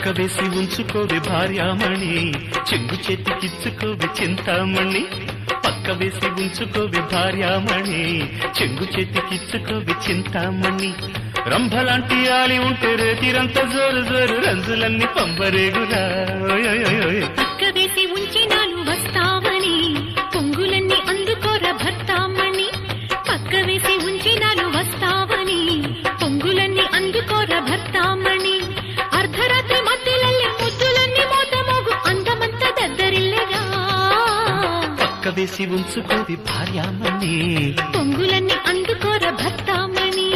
పక్క వేసి ఉంచుకోవే భార్యామణి, చెంగు చేతికిచ్చుకోవే చింతామణి. పక్క వేసి ఉంచుకోవే భార్యామణి, చెంగు చేతికిచ్చుకోవే చింతామణి. రంభలాంటి ఆలి ఉంటే రేతిరంతా జోరు జోరు రంజులన్నీ పంబరేగురా. పక్క వేసి ఉంచినాను వస్తావని, పొంగులన్నీ అందుకోర భర్తామణి. పక్క వేసి ఉంచినాను వస్తావని, పొంగులన్నీ అందుకోర భర్తామణి. అర్ధరాత్రి మధ్యలల్లే ముద్దులన్నీ మోత మోగు అందమంతా దద్దరిల్లెగా. పక్క వేసి ఉంచుకోవే భార్యామణి, పొంగులన్నీ అందుకోర భర్తామణి.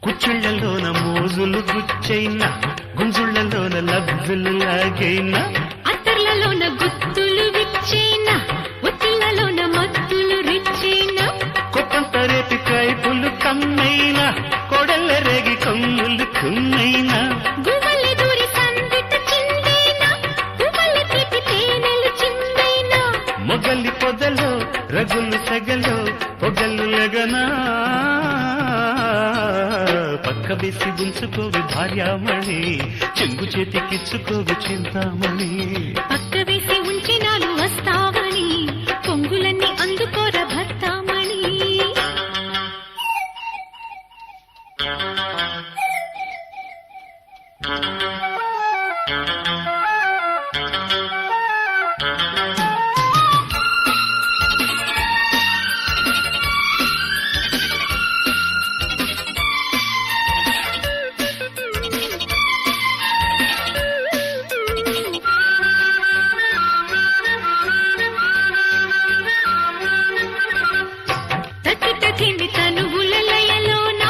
కుచ్చుళ్లలోన మోజులు గుచ్చైనా, గుంజుళ్లలోన లబ్జులు లాగైనా, అత్తర్లలోన గుత్తులు విచ్చేనా, ఒత్తిళ్లలోన మత్తులు రిచ్చేనా. కొట్టంత రేపి కైపులు కమ్మైనా, కొడల రేగి కమ్ములు కుమ్మైనా. గువ్వలే దూరి సందిట చిందేనా, గువ్వలే తీపి తేనెలు చిందేనా. మొగలి పొదలో రగులు సెగలో పొగలు లగనా. పక్క వేసి ఉంచుకోవి భార్యామణి, చెంగు చేతికిచ్చుకోవి చింతామణి. పక్క వేసి ఉంచినాను వస్తావని, పొంగులన్నీ అందుకోర భర్తామణి. తకిట ధిమి తనువుల లయలోన,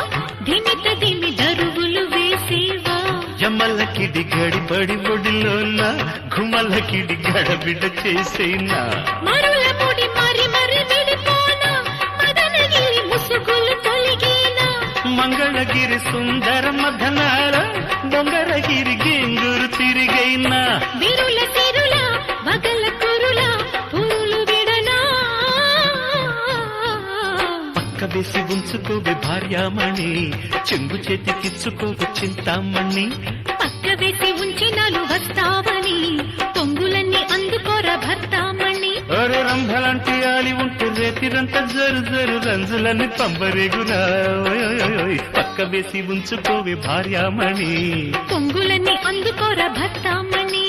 ధిమిత ధిమి దరువులు వేసేవా. జమ్మల కిడి గడిపడి ఒడిలోన, గుమ్మల కిడి గడబిడ చేసేనా. మరుల ముడి మరి మరి విడిపోనా, మదనగిరి ముసుగులు తొలిగేనా. మంగళగిరి సుందర మధనాల, బొంగరగిరి గేంగురు తిరిగైనా. విరుల సిరుల వగల కురుల పురులు విడనా. పక్క వేసి ఉంచుకోవే భార్యామణి, చెంగు చేతికిచ్చుకోవే చింతామణి. పక్క వేసి ఉంచినాను వస్తావని, పొంగులన్నీ అందుకోర భర్తామణి. ఒరే రంభలాంటి ఆలి ఉంటే రేతిరంతా జరు జరు రంజులని పంబరేగురా. పక్క వేసి ఉంచుకోవే భార్యామణి, పొంగులన్నీ అందుకోర భర్తామణి.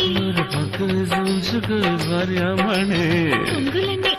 పక్క వేసి ఉంచుకోవే భార్యామణి. పొంగులన్నీ